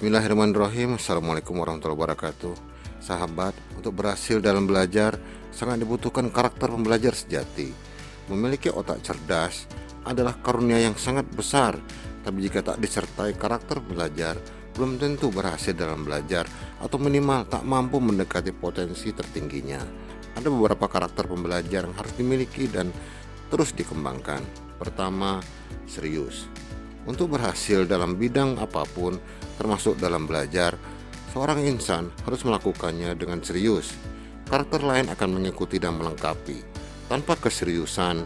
Bismillahirrahmanirrahim. Assalamualaikum warahmatullahi wabarakatuh. Sahabat, untuk berhasil dalam belajar sangat dibutuhkan karakter pembelajar sejati. Memiliki otak cerdas adalah karunia yang sangat besar, tapi jika tak disertai karakter belajar, belum tentu berhasil dalam belajar atau minimal tak mampu mendekati potensi tertingginya. Ada beberapa karakter pembelajar yang harus dimiliki dan terus dikembangkan. Pertama, serius. Untuk berhasil dalam bidang apapun, termasuk dalam belajar, seorang insan harus melakukannya dengan serius. Karakter lain akan mengikuti dan melengkapi. Tanpa keseriusan,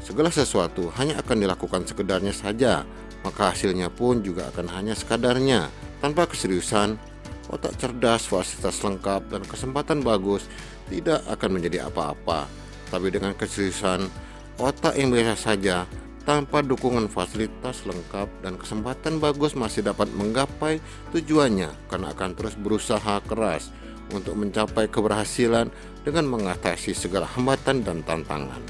segala sesuatu hanya akan dilakukan sekedarnya saja, maka hasilnya pun juga akan hanya sekadarnya. Tanpa keseriusan, otak cerdas, fasilitas lengkap, dan kesempatan bagus tidak akan menjadi apa-apa. Tapi dengan keseriusan, otak yang biasa saja tanpa dukungan fasilitas lengkap dan kesempatan bagus masih dapat menggapai tujuannya, karena akan terus berusaha keras untuk mencapai keberhasilan dengan mengatasi segala hambatan dan tantangan.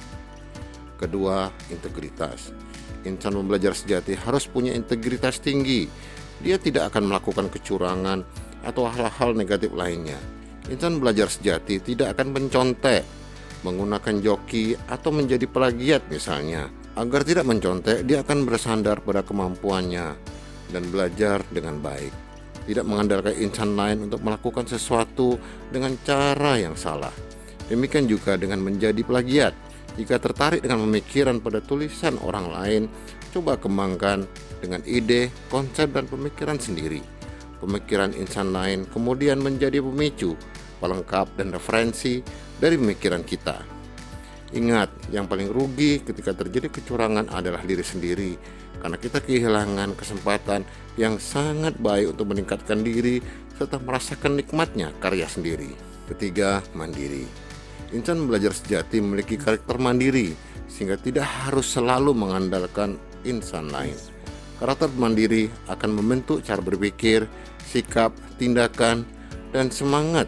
Kedua, integritas. Insan pembelajar sejati harus punya integritas tinggi. Dia tidak akan melakukan kecurangan atau hal-hal negatif lainnya. Insan belajar sejati tidak akan mencontek, menggunakan joki atau menjadi plagiat misalnya. Agar tidak mencontek, dia akan bersandar pada kemampuannya dan belajar dengan baik. Tidak mengandalkan insan lain untuk melakukan sesuatu dengan cara yang salah. Demikian juga dengan menjadi plagiat. Jika tertarik dengan pemikiran pada tulisan orang lain, coba kembangkan dengan ide, konsep, dan pemikiran sendiri. Pemikiran insan lain kemudian menjadi pemicu, pelengkap, dan referensi dari pemikiran kita. Ingat, yang paling rugi ketika terjadi kecurangan adalah diri sendiri, karena kita kehilangan kesempatan yang sangat baik untuk meningkatkan diri serta merasakan nikmatnya karya sendiri. Ketiga, mandiri. Insan belajar sejati memiliki karakter mandiri, sehingga tidak harus selalu mengandalkan insan lain. Karakter mandiri akan membentuk cara berpikir, sikap, tindakan, dan semangat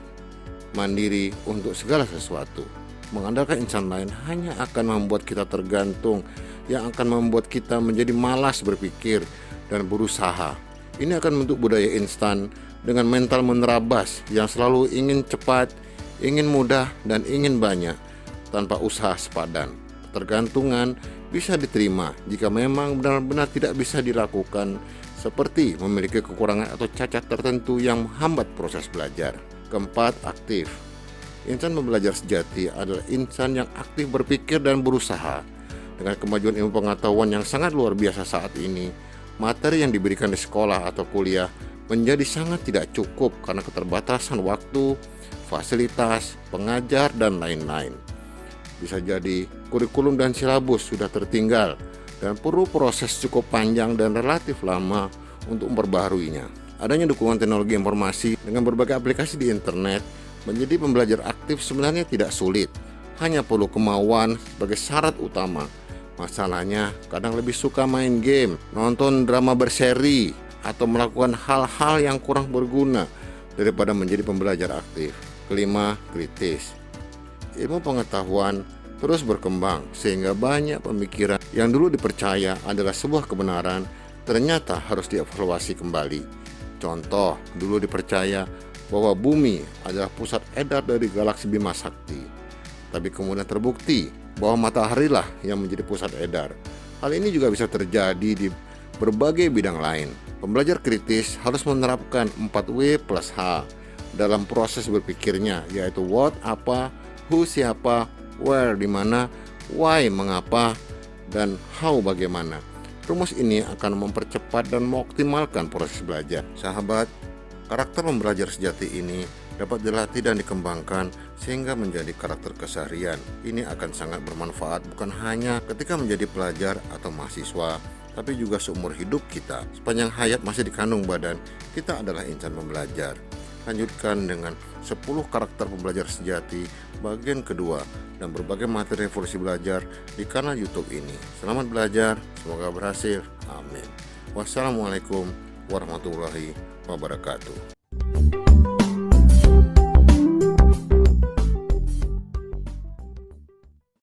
mandiri untuk segala sesuatu. Mengandalkan insan lain hanya akan membuat kita tergantung, yang akan membuat kita menjadi malas berpikir dan berusaha. Ini akan membentuk budaya instan dengan mental menerabas yang selalu ingin cepat, ingin mudah, dan ingin banyak tanpa usaha sepadan. Ketergantungan bisa diterima jika memang benar-benar tidak bisa dilakukan, seperti memiliki kekurangan atau cacat tertentu yang menghambat proses belajar. Keempat, aktif. Insan pembelajar sejati adalah insan yang aktif berpikir dan berusaha. Dengan kemajuan ilmu pengetahuan yang sangat luar biasa saat ini, materi yang diberikan di sekolah atau kuliah menjadi sangat tidak cukup karena keterbatasan waktu, fasilitas, pengajar, dan lain-lain. Bisa jadi kurikulum dan silabus sudah tertinggal dan perlu proses cukup panjang dan relatif lama untuk memperbaharuinya. Adanya dukungan teknologi informasi dengan berbagai aplikasi di internet menjadi pembelajar aktif sebenarnya tidak sulit, hanya perlu kemauan sebagai syarat utama. Masalahnya kadang lebih suka main game, nonton drama berseri, atau melakukan hal-hal yang kurang berguna daripada menjadi pembelajar aktif. Kelima, kritis. Ilmu pengetahuan terus berkembang sehingga banyak pemikiran yang dulu dipercaya adalah sebuah kebenaran ternyata harus dievaluasi kembali. Contoh, dulu dipercaya bahwa bumi adalah pusat edar dari galaksi Bima Sakti, tapi kemudian terbukti bahwa mataharilah yang menjadi pusat edar. Hal ini juga bisa terjadi di berbagai bidang lain. Pembelajar kritis harus menerapkan 4W plus H dalam proses berpikirnya, yaitu what apa, who siapa, where di mana, why mengapa, dan how bagaimana. Rumus ini akan mempercepat dan mengoptimalkan proses belajar. Sahabat, karakter pembelajar sejati ini dapat dilatih dan dikembangkan sehingga menjadi karakter keseharian. Ini akan sangat bermanfaat bukan hanya ketika menjadi pelajar atau mahasiswa, tapi juga seumur hidup kita. Sepanjang hayat masih dikandung badan, kita adalah insan pembelajar. Lanjutkan dengan 10 karakter pembelajar sejati bagian kedua dan berbagai materi revolusi belajar di kanal YouTube ini. Selamat belajar, semoga berhasil. Amin. Wassalamualaikum warahmatullahi wabarakatuh.